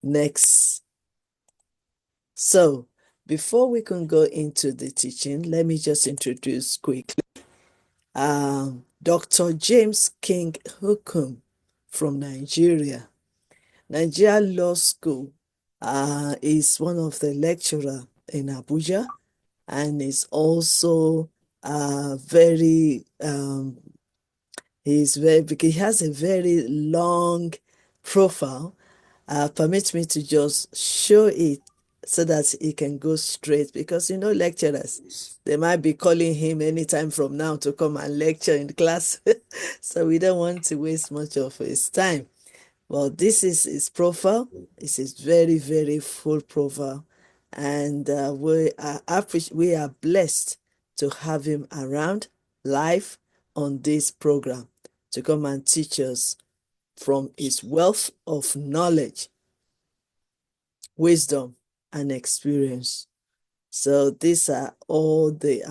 next. So before we can go into the teaching, let me just introduce quickly Dr. James King Nkum from Nigeria. Nigeria Law School is one of the lecturer in Abuja, and is also very he has a very long profile. Permit me to just show it so that he can go straight, because lecturers, they might be calling him anytime from now to come and lecture in class. So we don't want to waste much of his time. Well, this is his profile. It's his very, very full profile. And we are blessed to have him around live on this program to come and teach us from his wealth of knowledge, wisdom, and experience. So these are all he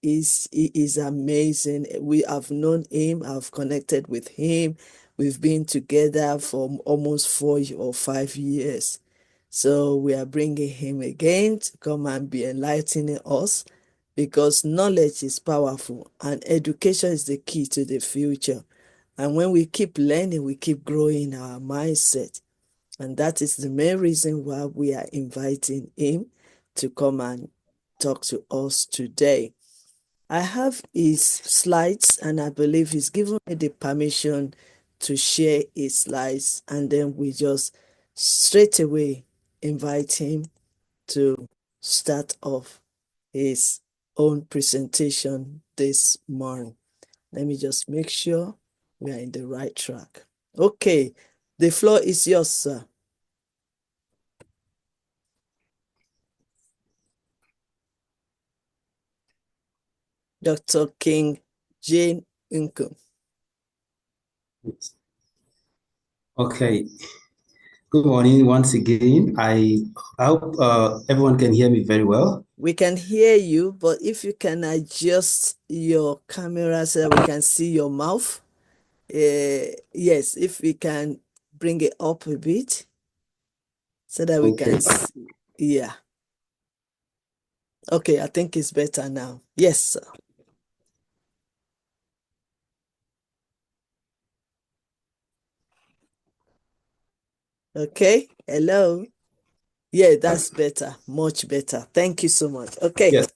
is amazing. We have known him, I've connected with him. We've been together for almost 4 or 5 years. So we are bringing him again to come and be enlightening us, because knowledge is powerful and education is the key to the future. And when we keep learning, we keep growing our mindset. And that is the main reason why we are inviting him to come and talk to us today. I have his slides, and I believe he's given me the permission to share his slides, and then we just straight away invite him to start off his own presentation this morning. Let me just make sure we are in the right track. Okay, the floor is yours, sir. Dr. King Jane Nkum. Okay. Good morning once again. I hope everyone can hear me very well. We can hear you, but if you can adjust your camera so that we can see your mouth. Yes, if we can bring it up a bit so that we can see. Yeah. Okay, I think it's better now. Yes, sir. Okay, hello. Yeah, that's better, much better. Thank you so much. Okay. Yes.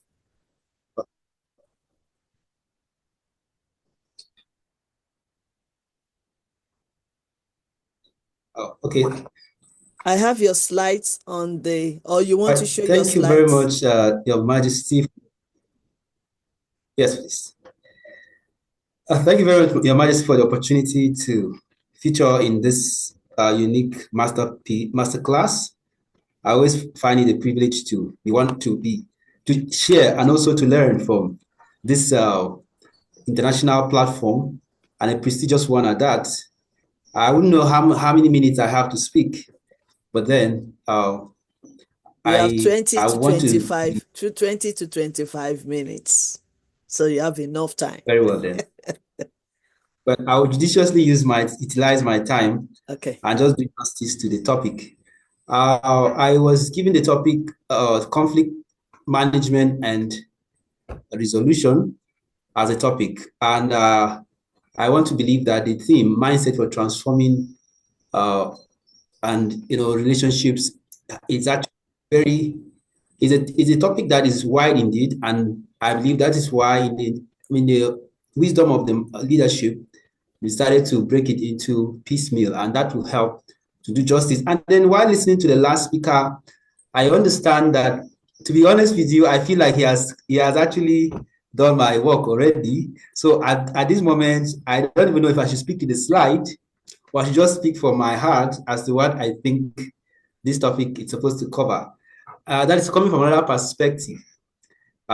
Okay. I have your slides on the, or you want to show your slides? Thank you very much, Your Majesty. Yes, please. Thank you very much, Your Majesty, for the opportunity to feature in this unique masterclass. I always find it a privilege to share and also to learn from this international platform, and a prestigious one at that. I wouldn't know how many minutes I have to speak, but then you have 20 I to want 25 to 20 to 25 minutes. So you have enough time. Very well then. But I will judiciously utilize my time, okay, and just do justice to the topic. I was given the topic conflict management and resolution as a topic, and I want to believe that the theme mindset for transforming and relationships is actually is a topic that is wide indeed, and I believe that is why in the wisdom of the leadership, we started to break it into piecemeal, and that will help to do justice. And then while listening to the last speaker, I understand that, to be honest with you, I feel like he has actually done my work already. So at this moment, I don't even know if I should speak to the slide, or I should just speak from my heart as to what I think this topic is supposed to cover. That is coming from another perspective,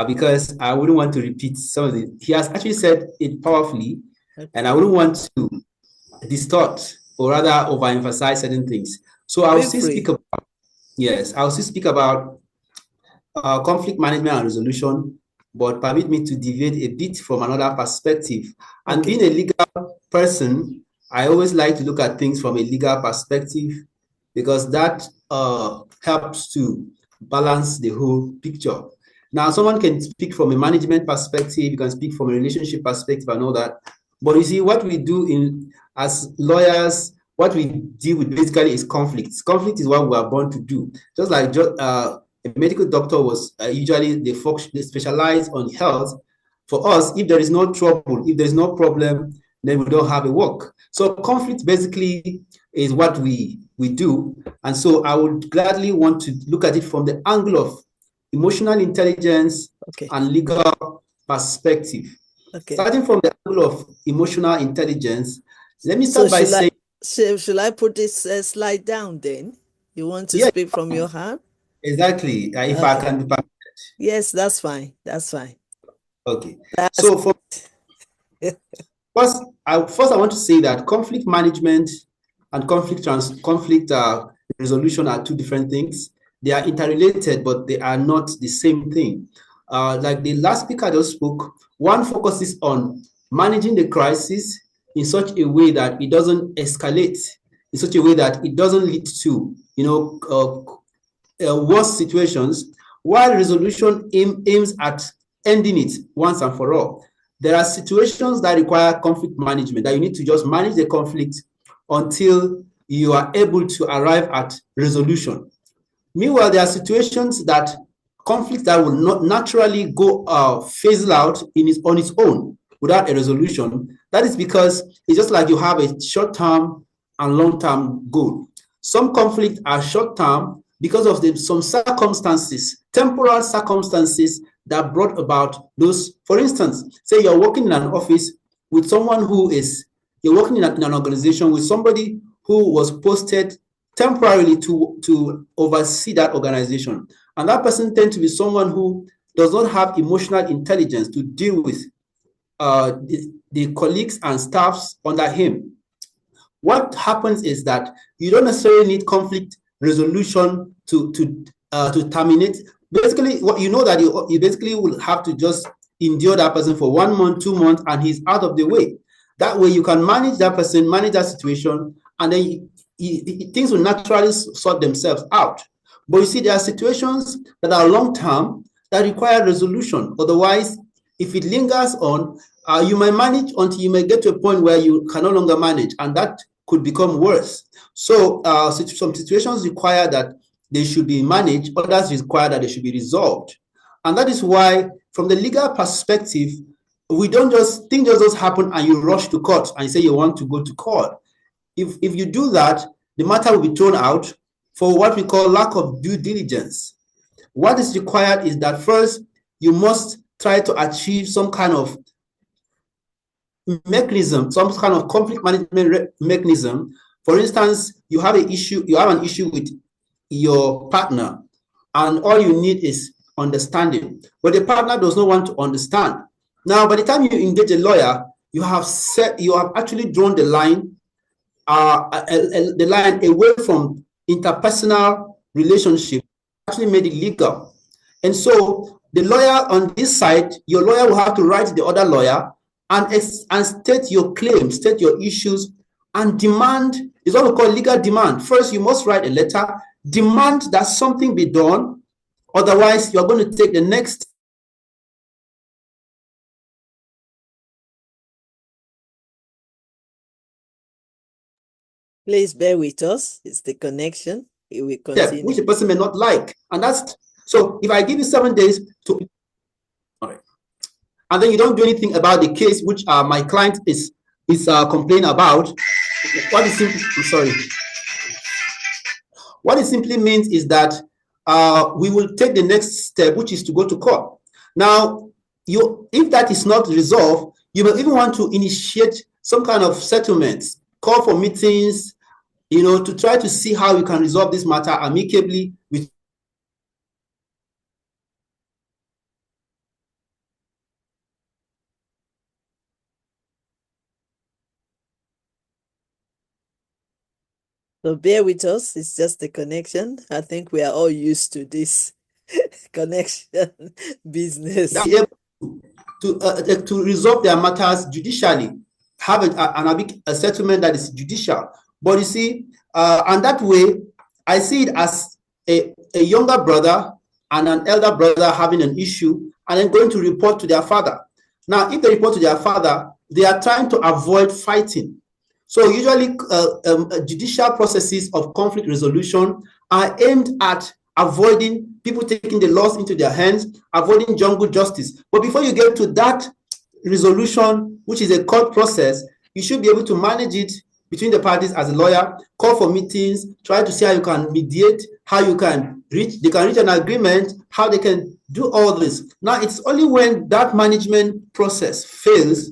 because I wouldn't want to repeat some of it. He has actually said it powerfully, and I wouldn't want to distort or rather overemphasize certain things. So I'll still speak about, yes, I'll still speak about conflict management and resolution, but permit me to deviate a bit from another perspective. And being a legal person, I always like to look at things from a legal perspective, because that helps to balance the whole picture. Now, someone can speak from a management perspective, you can speak from a relationship perspective and all that. But you see, what we do as lawyers, what we deal with basically is conflicts. Conflict is what we are born to do. Just like a medical doctor was usually they specialize on health. For us, if there is no trouble, if there is no problem, then we don't have a work. So conflict basically is what we do. And so I would gladly want to look at it from the angle of emotional intelligence and legal perspective. Starting from the angle of emotional intelligence, let me start by saying... Should I put this slide down then? You want to speak from your hand? Exactly. If I can be permitted. Yes, that's fine. That's fine. Okay. So first, I want to say that conflict management and conflict resolution are two different things. They are interrelated, but they are not the same thing. Like the last speaker just spoke, one focuses on managing the crisis in such a way that it doesn't escalate, in such a way that it doesn't lead to, worse situations, while resolution aims at ending it once and for all. There are situations that require conflict management, that you need to just manage the conflict until you are able to arrive at resolution. Meanwhile, there are situations that conflict that will not naturally go fizzle out on its own without a resolution. That is because it's just like you have a short-term and long-term goal. Some conflicts are short-term because of some circumstances, temporal circumstances that brought about those. For instance, say you're working in an office with someone you're working in an organization with somebody who was posted temporarily to oversee that organization. And that person tends to be someone who does not have emotional intelligence to deal with the colleagues and staffs under him. What happens is that you don't necessarily need conflict resolution to terminate. Basically, what you know that you basically will have to just endure that person for 1 month, 2 months, and he's out of the way. That way, you can manage that person, manage that situation, and then things will naturally sort themselves out. But you see, there are situations that are long term that require resolution. Otherwise, if it lingers on, you might manage until you may get to a point where you can no longer manage, and that could become worse. So some situations require that they should be managed, others require that they should be resolved. And that is why, from the legal perspective, we don't just, things just happen and you rush to court and you say you want to go to court. If you do that, the matter will be thrown out for what we call lack of due diligence. What is required is that first, you must try to achieve some kind of mechanism, some kind of conflict management mechanism. For instance, you have an issue with your partner, and all you need is understanding. But the partner does not want to understand. Now, by the time you engage a lawyer, you have actually drawn the line away from interpersonal relationship, actually made it legal. And so the lawyer on this side, your lawyer will have to write to the other lawyer and state your claims, state your issues, and demand, is what we call legal demand. First, you must write a letter, demand that something be done, otherwise you're going to take the next. Please bear with us. It's the connection. It will continue. Which the person may not like. And that's, so if I give you 7 days to, all right, and then you don't do anything about the case which my client is complaining about, what it simply means is that we will take the next step, which is to go to court. Now, if that is not resolved, you may even want to initiate some kind of settlements, call for meetings, to try to see how you can resolve this matter amicably with. So bear with us. It's just a connection. I think we are all used to this connection business. To resolve their matters judicially, have a settlement that is judicial. But you see, and that way, I see it as a younger brother and an elder brother having an issue and then going to report to their father. Now, if they report to their father, they are trying to avoid fighting. So usually judicial processes of conflict resolution are aimed at avoiding people taking the laws into their hands, avoiding jungle justice. But before you get to that resolution, which is a court process, you should be able to manage it between the parties as a lawyer, call for meetings, try to see how you can mediate, how you can reach, they can reach an agreement, how they can do all this. Now, it's only when that management process fails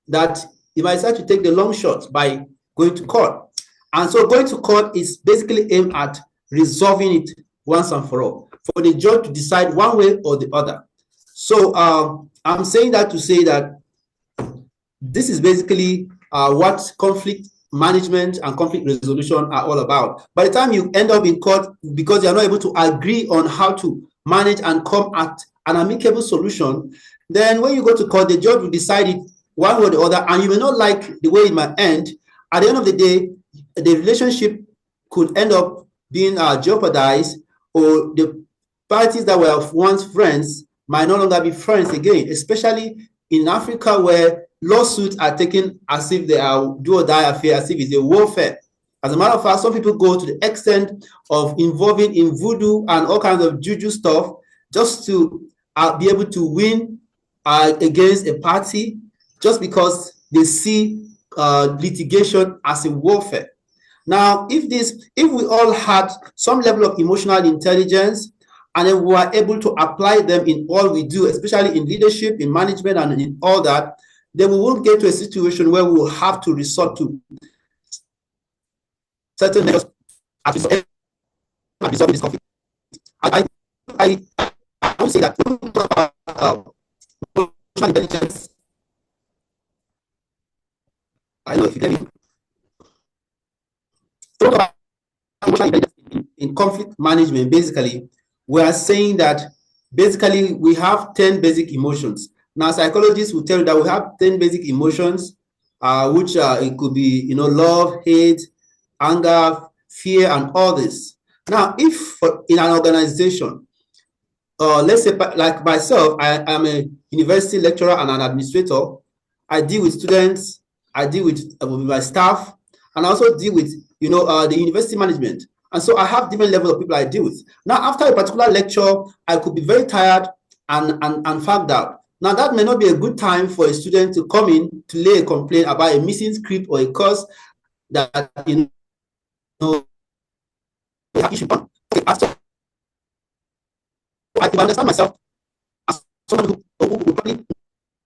that you might start to take the long shot by going to court. And so going to court is basically aimed at resolving it once and for all, for the judge to decide one way or the other. So I'm saying that to say that this is basically what conflict management and conflict resolution are all about. By the time you end up in court, because you're not able to agree on how to manage and come at an amicable solution, then when you go to court, the judge will decide it one way or the other, and you may not like the way it might end. At the end of the day, the relationship could end up being jeopardized, or the parties that were once friends might no longer be friends again, especially in Africa, where lawsuits are taken as if they are do or die affair, as if it's a warfare. As a matter of fact, some people go to the extent of involving in voodoo and all kinds of juju stuff just to be able to win against a party, just because they see litigation as a warfare. Now, if we all had some level of emotional intelligence, and then we are able to apply them in all we do, especially in leadership, in management, and in all that, then we won't get to a situation where we will have to resort to certain measures as resolving this conflict. I would say that emotional intelligence, I don't know if you get me. Talk about emotional intelligence in conflict management. Basically, we are saying that basically we have 10 basic emotions. Now, psychologists will tell you that we have 10 basic emotions, which it could be, love, hate, anger, fear, and all this. Now, if in an organization, let's say like myself, I am a university lecturer and an administrator. I deal with students, I deal with my staff, and I also deal with the university management. And so I have different levels of people I deal with. Now, after a particular lecture, I could be very tired and fagged out. Now, that may not be a good time for a student to come in to lay a complaint about a missing script or a course that they have issue on. Okay, I can understand myself as someone who probably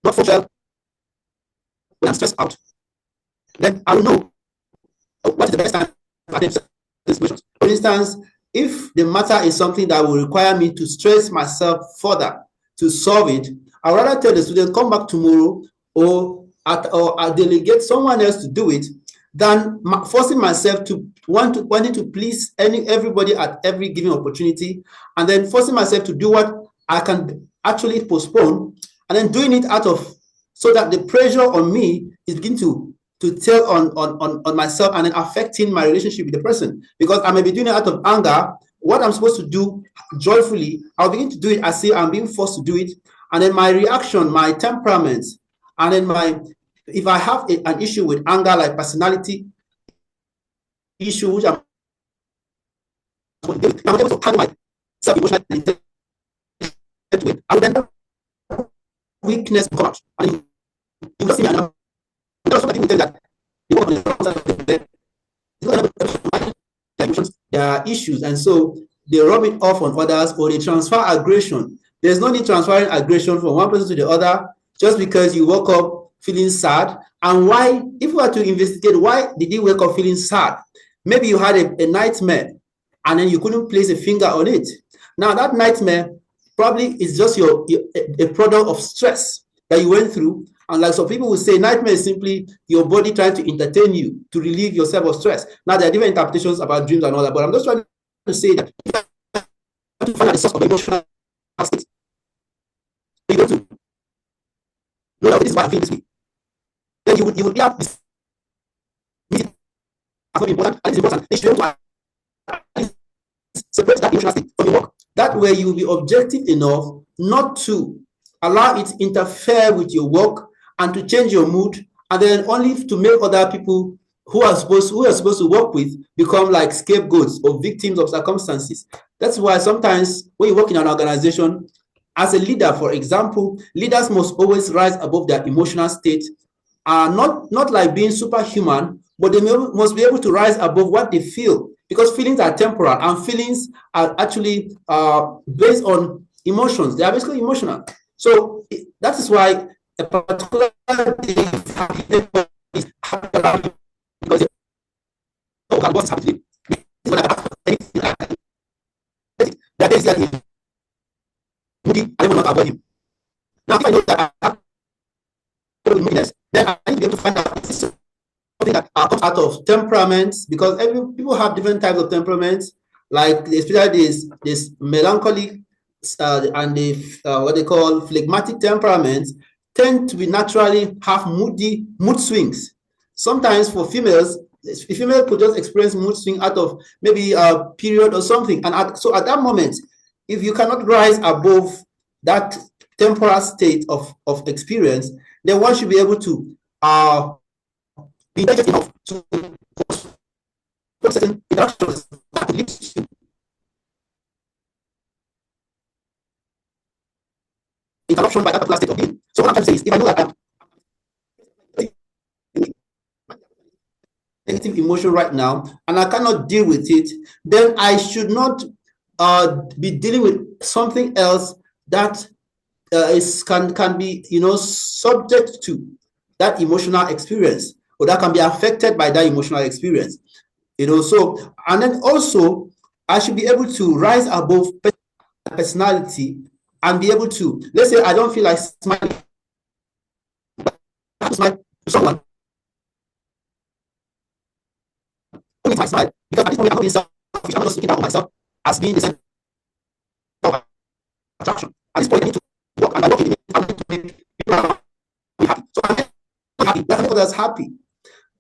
not function when I'm stressed out. Then I will know what is the best time to attend these questions. For instance, if the matter is something that will require me to stress myself further to solve it, I'd rather tell the student, come back tomorrow, or I delegate someone else to do it, than forcing myself to wanting to please everybody at every given opportunity, and then forcing myself to do what I can actually postpone, and then doing it so that the pressure on me is beginning to tell on myself, and then affecting my relationship with the person, because I may be doing it out of anger. What I'm supposed to do joyfully, I'll begin to do it as if I'm being forced to do it, and then my reaction, my temperament, and then if I have an issue with anger, like personality issue, which I'm able to handle myself emotionally, I would then weakness come out, and you will see me. And there are some people tell that there are issues, and so they rub it off on others, or they transfer aggression. There's no need transferring aggression from one person to the other just because you woke up feeling sad. And why, if we were to investigate, why did you wake up feeling sad? Maybe you had a nightmare and then you couldn't place a finger on it. Now, that nightmare probably is just a product of stress that you went through. And like some people will say, nightmare is simply your body trying to entertain you, to relieve yourself of stress. Now, there are different interpretations about dreams and all that, but I'm just trying to say that you have to find out the source of emotional state. You go to know that this is why I feel this way. Then you will have this meeting as not important, and it's important. They should be able to separate that emotional state from your work. That way you will be objective enough not to allow it to interfere with your work and to change your mood, and then only to make other people who are supposed to work with become like scapegoats or victims of circumstances. That's why sometimes when you work in an organization, as a leader, for example, leaders must always rise above their emotional state, not like being superhuman, but they must be able to rise above what they feel, because feelings are temporal and feelings are actually based on emotions. They are basically emotional. So that is why a particular day is happy because they know what's happening. That is like I will not avoid him. Now, if I know that I have moodiness, then I need to be able to find out something that comes out of temperaments, because people have different types of temperaments, like especially this melancholic and the what they call phlegmatic temperaments tend to be naturally have mood swings. Sometimes for females, a female could just experience mood swing out of maybe a period or something, and so at that moment, if you cannot rise above that temporal state of experience, then one should be able to be intelligent enough to certain interactions that lead to interruption by that particular state of being. So what I'm trying to say is, if I know that I'm negative emotion right now and I cannot deal with it, then I should not be dealing with something else that can be subject to that emotional experience, or that can be affected by that emotional experience. So, and then also I should be able to rise above personality and be able to, let's say I don't feel like smiling, I have to smile to someone who needs my smile, because at this moment I'm not being selfish. I'm not just looking down on myself as being the center of attraction. At this point I need to work, and by working I need to make people around me happy. So I'm not happy, that's make others happy.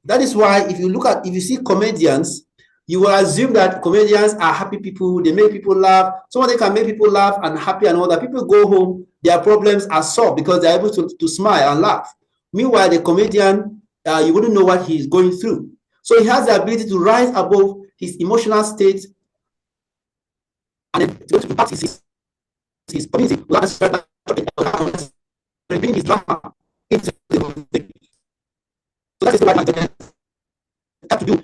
That is why if you see comedians, you will assume that comedians are happy people. They make people laugh. Somebody can make people laugh and happy, and all that. People go home, their problems are solved because they're able to smile and laugh. Meanwhile, the comedian, you wouldn't know what he's going through. So he has the ability to rise above his emotional state and then to impact his community. Bring his drama into the thing. So that is what I have to do.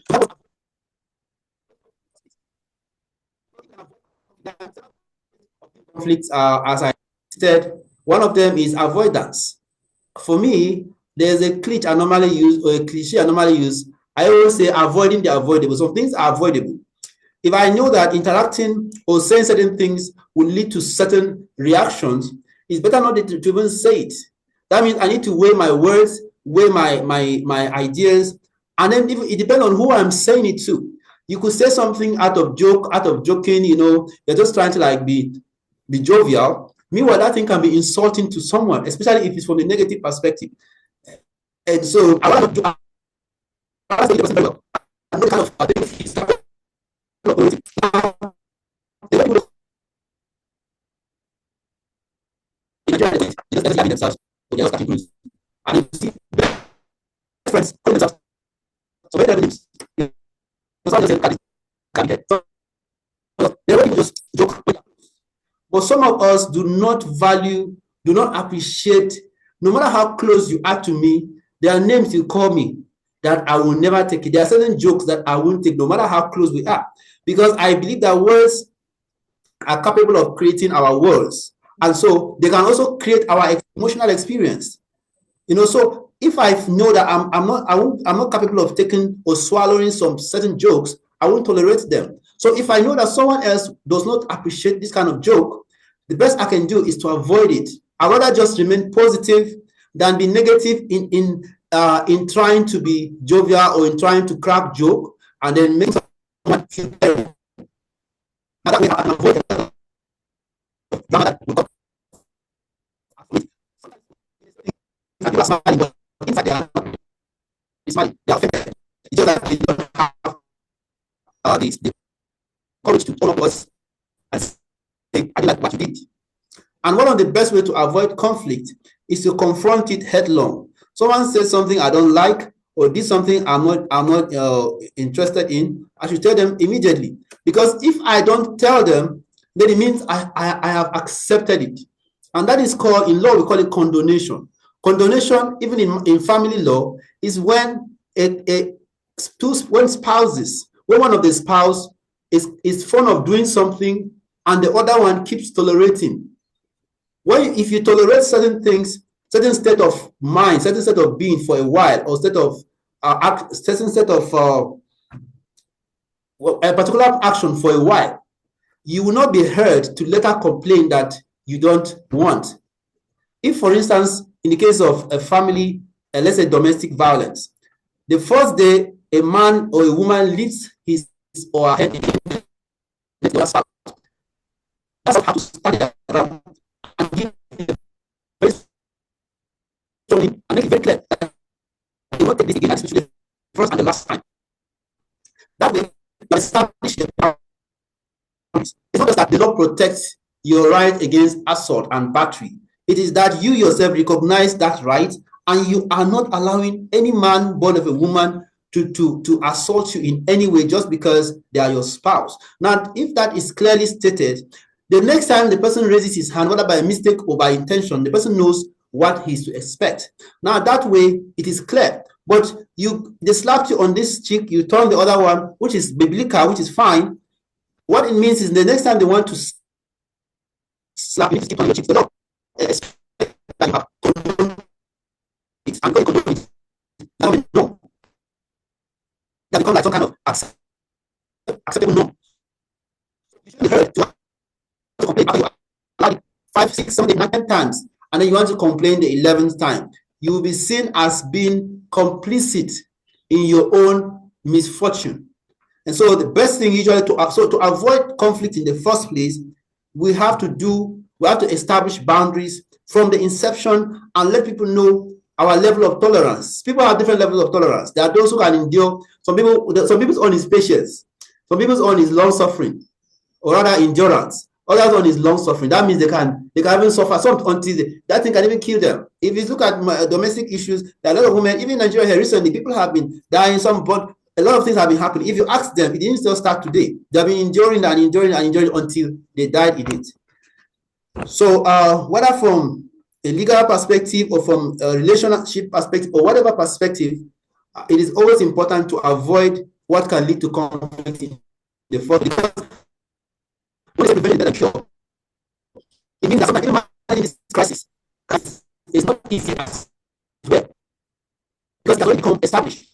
Conflicts are, as I said, one of them is avoidance. For me, there's a cliche I normally use. I always say avoiding the avoidable. Some things are avoidable. If I know that interacting or saying certain things will lead to certain reactions, it's better not to even say it. That means I need to weigh my words, weigh my ideas, and then it depends on who I'm saying it to. You could say something out of joking, you're just trying to like be jovial. Meanwhile, that thing can be insulting to someone, especially if it's from a negative perspective. And so I want to I know kind of themselves, and you see friends calling themselves so many names. They already just joke. But some of us do not value, do not appreciate, no matter how close you are to me, there are names you call me that I will never take it. There are certain jokes that I won't take, no matter how close we are. Because I believe that words are capable of creating our worlds. And so they can also create our emotional experience. So if I know that I'm not capable of taking or swallowing some certain jokes, I won't tolerate them. So if I know that someone else does not appreciate this kind of joke, the best I can do is to avoid it. I'd rather just remain positive than be negative in trying to be jovial or in trying to crack joke and then make someone feel better. That way I can avoid drama that will come. People are smiling, but inside they are not smiling. They are affected. It's just that they don't have the courage to all of us I didn't like what you did. And one of the best way to avoid conflict is to confront it headlong. Someone says something I don't like or did something I'm not interested in, I should tell them immediately. Because if I don't tell them, then it means I have accepted it. And that is called, in law, we call it condonation. Condonation, even in family law, is when when spouses, when one of the spouse is fond of doing something and the other one keeps tolerating. When if you tolerate certain things, certain state of mind, certain state of being for a while, or state of certain state of a particular action for a while, you will not be heard to later complain that you don't want. If, for instance, in the case of a family, let's say domestic violence, the first day a man or a woman lifts his or her head in the spouse, that's how to stand around and give very strongly and make it very clear that you won't take this again, especially the first and the last time. That way, you establish the boundaries. It's not just that the law protects your right against assault and battery. It is that you yourself recognize that right, and you are not allowing any man born of a woman to assault you in any way just because they are your spouse. Now, if that is clearly stated, the next time the person raises his hand, whether by mistake or by intention, the person knows what he's to expect. Now, that way, it is clear. But they slapped you on this cheek, you turn the other one, which is biblical, which is fine. What it means is the next time they want to slap you, you keep on your cheeks. They don't expect that you have condoned it. And going to condone it, no. That becomes like some kind of acceptable no. You should be heard to complain after you allowed it 5, 6, 7, 8, 9, 10 times, and then you want to complain the 11th time. You will be seen as being complicit in your own misfortune. And so the best thing usually to avoid conflict in the first place, we have to establish boundaries from the inception and let people know our level of tolerance. People have different levels of tolerance. There are those who can endure. Some people's own is patience. Some people's own is long suffering, or rather endurance. Others on is long suffering. That means they can even suffer some until that thing can even kill them. If you look at domestic issues, there are a lot of women, even in Nigeria here recently, people have been dying, but a lot of things have been happening. If you ask them, it didn't still start today. They've been enduring and enduring and enduring until they died in it. So whether from a legal perspective or from a relationship perspective or whatever perspective, it is always important to avoid what can lead to conflict in the first place. When they prevent the cure, it means that sometimes even managing this crisis is not easy as well because it has already become established.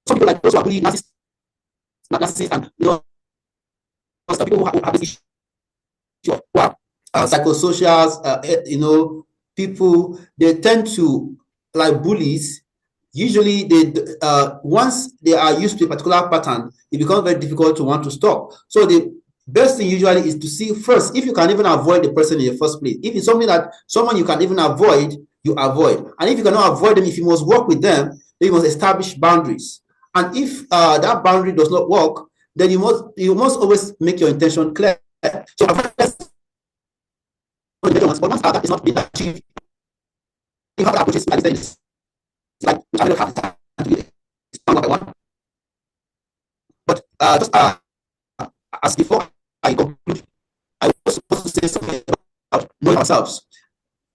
Some people like those who are really narcissists and some people who have this issue of psychosocials, people, they tend to, like bullies, usually once they are used to a particular pattern, it becomes very difficult to want to stop. So the best thing usually is to see first if you can even avoid the person in the first place. If it's something that someone you can even avoid, you avoid. And if you cannot avoid them, if you must work with them, then you must establish boundaries. And if that boundary does not work, then you must always make your intention clear. So but once that is not being achieved, you have to approach it by this. Like which I don't have time to do it. It's not what I want. But just as before I conclude, I was supposed to say something about knowing ourselves.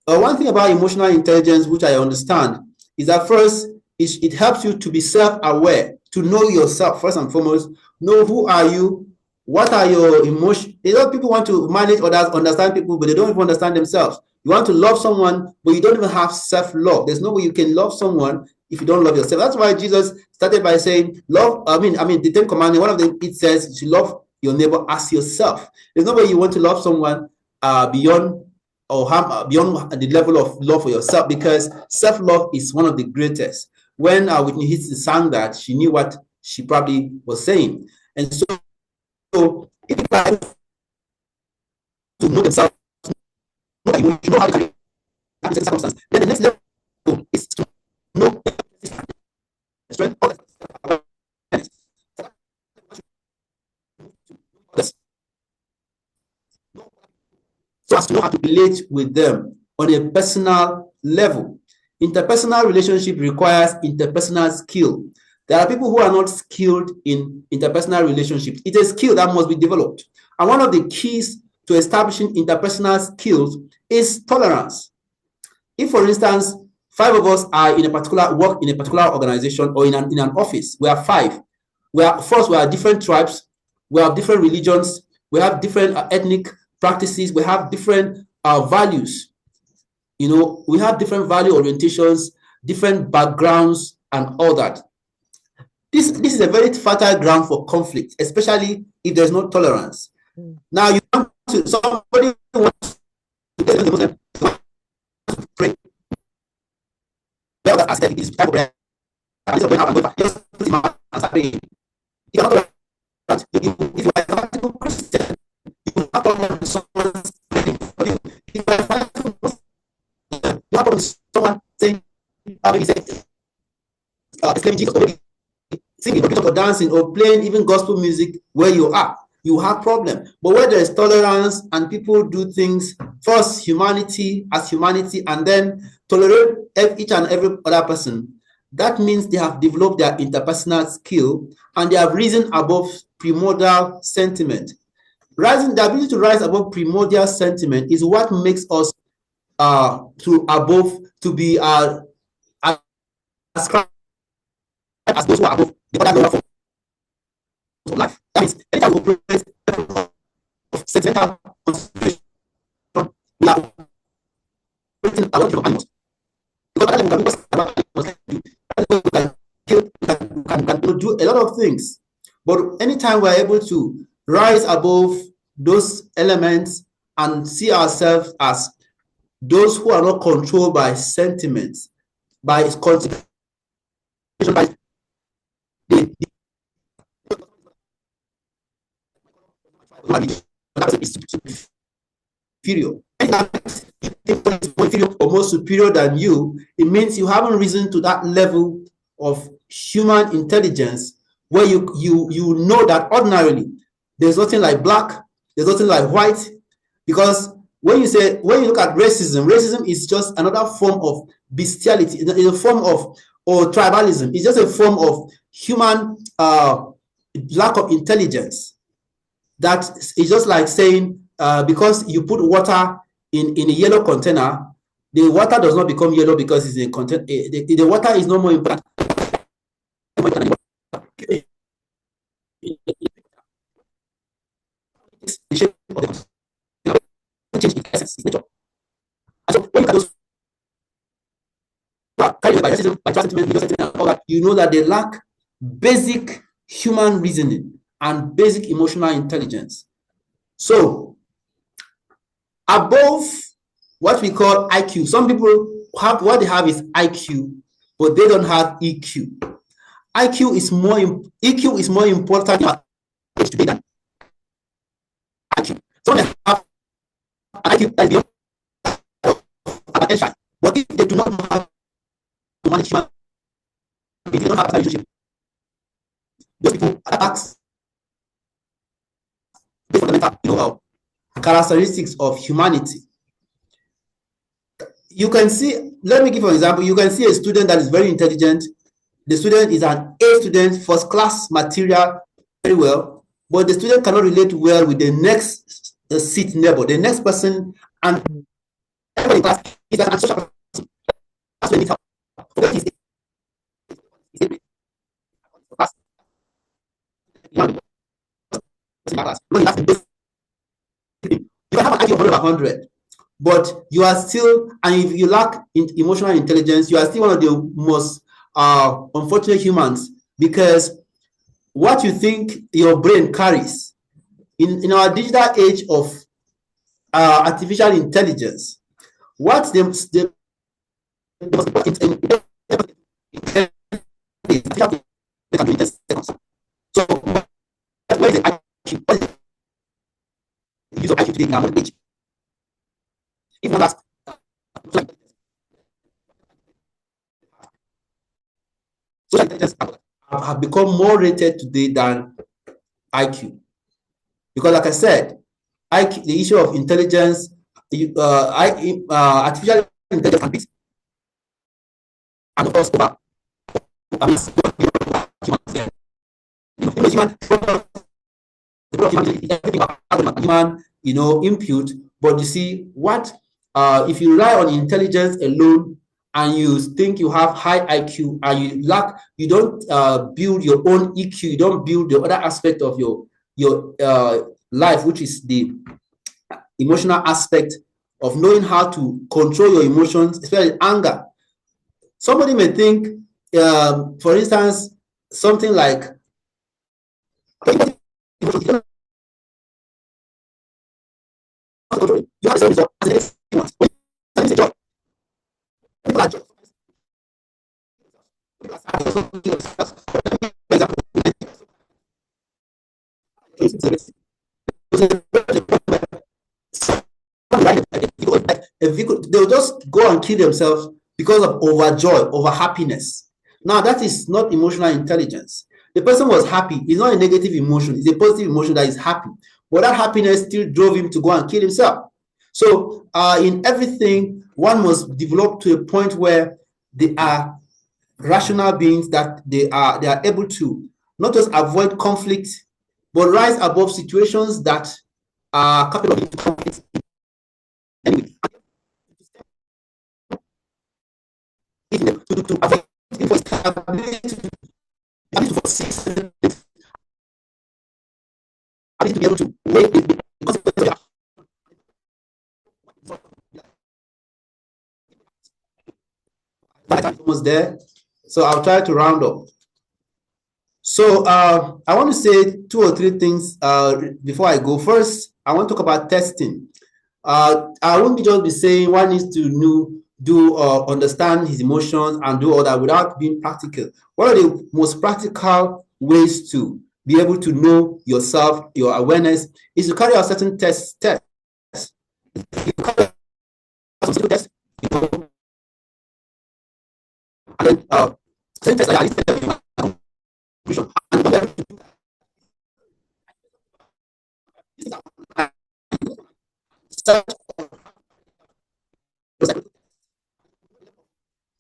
One thing about emotional intelligence, which I understand, is that first, it helps you to be self-aware, to know yourself first and foremost. Know who are you, what are your emotions. People want to manage others, understand people, but they don't even understand themselves. You want to love someone, but you don't even have self-love. There's no way you can love someone if you don't love yourself. That's why Jesus started by saying, love, the 10 commandments, one of them, it says you should love your neighbor as yourself. There's no way you want to love someone beyond the level of love for yourself, because self-love is one of the greatest. When Whitney Houston sang that, she knew what she probably was saying. And so if you try to know themselves, know how to carry that circumstance, then the next level is to know the strength of the. has to know how to relate with them on a personal level. Interpersonal relationship requires interpersonal skill. There are people who are not skilled in interpersonal relationships. It's a skill that must be developed. And one of the keys to establishing interpersonal skills is tolerance. If, for instance, 5 of us are in a particular work in a particular organization or in an office, we are 5. We are different tribes, we have different religions, we have different ethnic practices, we have different values. We have different value orientations, different backgrounds, and all that. This is a very fertile ground for conflict, especially if there's no tolerance. Now, somebody wants to get the Muslim to pray. Well, that aesthetic is type of prayer. Just put him out and start praying. You cannot tolerate. If you are a fanatical Christian, you have problem with someone's praying for you. If you are a fanatical Muslim, you have problem with someone saying, maybe say, exclaiming Jesus, or maybe singing, or dancing, or playing even gospel music where you are. You have problem. But where there is tolerance and people do things first, humanity as humanity, and then tolerate each and every other person, that means they have developed their interpersonal skill and they have risen above primordial sentiment. The ability to rise above primordial sentiment is what makes us to be ascribed as those who are above the other level of life. That means anytime we operate of sentimental consideration, we are operating along the animals. Because can do a lot of things. But anytime we're able to rise above those elements and see ourselves as those who are not controlled by sentiments, by consideration, by superior. Inferior or more superior than you, it means you haven't risen to that level of human intelligence where you know that ordinarily there's nothing like black, there's nothing like white, because when you look at racism is just another form of bestiality. It's a form of, or tribalism. It's just a form of human lack of intelligence. That is just like saying because you put water in a yellow container, the water does not become yellow because it's in a container. The water is no more important. You know that they lack basic human reasoning and basic emotional intelligence. So, above what we call IQ, some people have what they have is IQ, but they don't have EQ. EQ is more important today than IQ. Some they have IQ that is beyond attention, but if they do not have to manage human, if they don't have a relationship, those people attacks the fundamental, characteristics of humanity. You can see, let me give you an example. You can see a student that is very intelligent. The student is an A student, first class material, very well, but the student cannot relate well with the next seat neighbor, the next person, and everybody in class is like an social person. That's when it's you can have an IQ of 100, but you are still, and if you lack emotional intelligence, you are still one of the most unfortunate humans, because what you think your brain carries in our digital age of artificial intelligence, what the most important so where is the IQ? What is the use of IQ today in our modern age? If not ask, social intelligence have become more rated today than IQ. Because like I said, IQ, the issue of intelligence artificial intelligence can beat, and of course, over, I mean, humans, human, everything about human, input. But you see, what if you rely on intelligence alone and you think you have high IQ and you don't build your own EQ, you don't build the other aspect of your life, which is the emotional aspect of knowing how to control your emotions, especially anger. Somebody may think, for instance, something like you have the same result as the next month. It's a job. People are just they'll just go and kill themselves because of overjoy, over happiness. Now, that is not emotional intelligence. The person was happy. It's not a negative emotion, it's a positive emotion that is happy. But that happiness still drove him to go and kill himself. So, in everything, one must develop to a point where they are rational beings, that they are able to not just avoid conflict, but rise above situations that are capable of conflict anyway. To avoid to foresee, to be able to weigh the consequences of almost there. So I'll try to round up. So I want to say 2 or 3 things before I go. First, I want to talk about testing. I won't just be saying one needs to understand his emotions and do all that without being practical. One of the most practical ways to be able to know yourself, your awareness, is to carry out certain tests. You carry out some simple tests, and then certain tests like conclusion.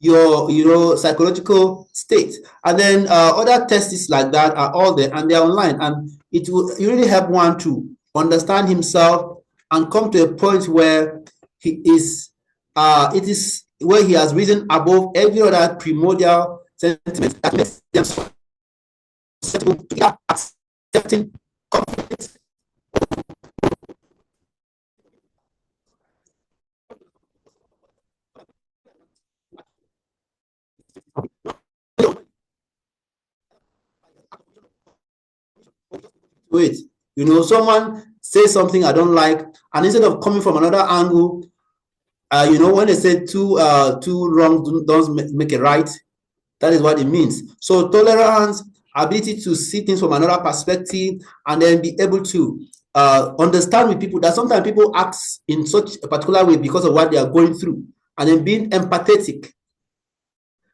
Your psychological state, and then other tests like that are all there and they're online, and it will really help one to understand himself and come to a point where he is it is where he has risen above every other primordial sentiment that makes them susceptible to accepting conflict. Wait, someone says something I don't like, and instead of coming from another angle, when they say two wrongs don't make a right, that is what it means. So tolerance, ability to see things from another perspective, and then be able to understand with people, that sometimes people act in such a particular way because of what they are going through, and then being empathetic.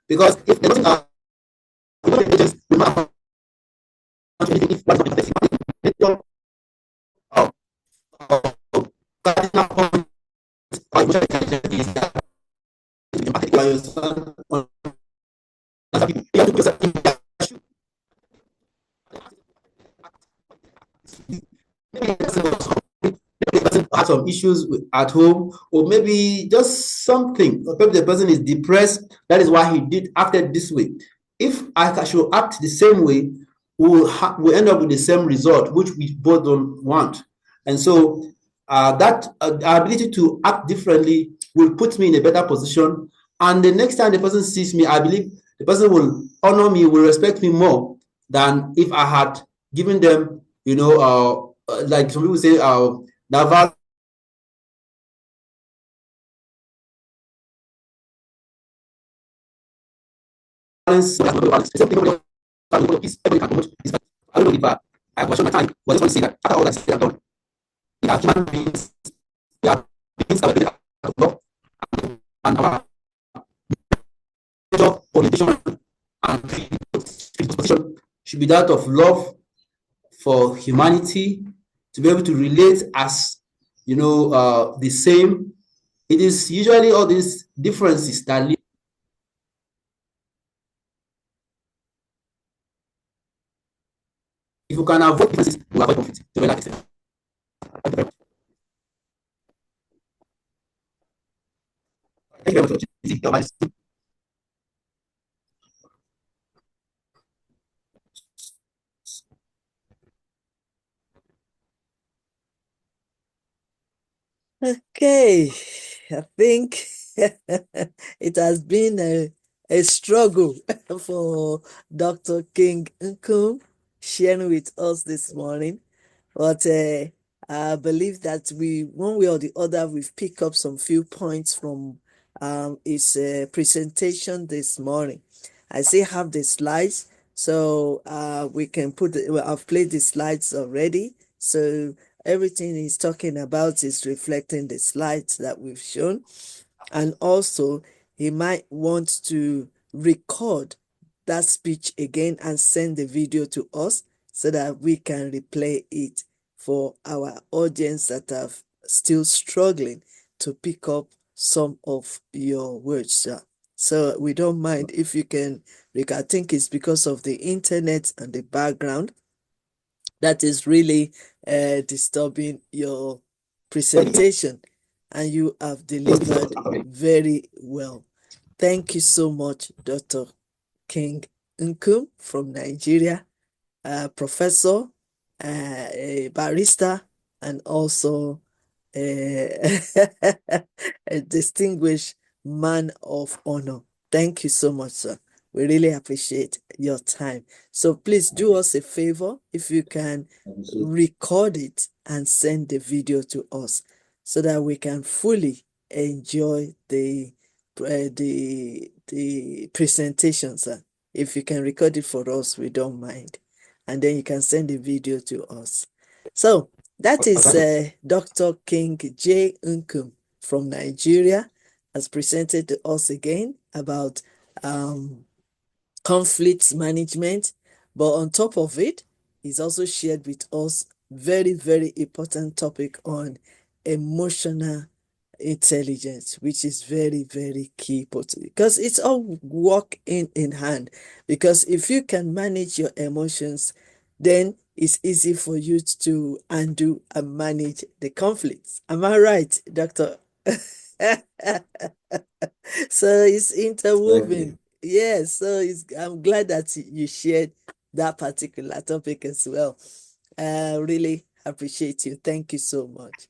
Because if there wasn't had some issues at home, or maybe just something, or maybe the person is depressed, that is why he acted this way. If I should act the same way, we'll end up with the same result, which we both don't want. And so that ability to act differently will put me in a better position, and the next time the person sees me, I believe the person will honor me, will respect me more than if I had given them, like some people say, that violence. I don't know if I question my time, but I just want to say that after all that is said and done, we are human beings, we are beings that are of love, and our major orientation and predisposition should be that of love for humanity, to be able to relate as the same. It is usually all these differences that lead. If you can avoid differences, you avoid conflict to a large extent. Thank you very much for the opportunity. Okay, I think it has been a struggle for Dr. King Nkum sharing with us this morning. But I believe that we, one way or the other, we've picked up some few points from his presentation this morning. I still have the slides, so we can put, well, I've played the slides already. So everything he's talking about is reflecting the slides that we've shown. And also, he might want to record that speech again and send the video to us so that we can replay it for our audience that are still struggling to pick up some of your words, sir. So we don't mind if you can, I think it's because of the internet and the background that is really disturbing your presentation, and you have delivered very well. Thank you so much, Dr. King Nkum from Nigeria, professor, a barrister, and also a, a distinguished man of honor. Thank you so much, sir. We really appreciate your time. So please do us a favor if you can record it and send the video to us so that we can fully enjoy the presentation, sir. If you can record it for us, we don't mind. And then you can send the video to us. So that is Dr. King J. Nkum from Nigeria has presented to us again about conflict management. But on top of it, he's also shared with us very, very important topic on emotional intelligence, which is very, very key because it's all work in hand. Because if you can manage your emotions, then it's easy for you to undo and manage the conflicts. Am I right, Doctor? So it's interwoven. Yes, so I'm glad that you shared that particular topic as well. Really appreciate you. Thank you so much.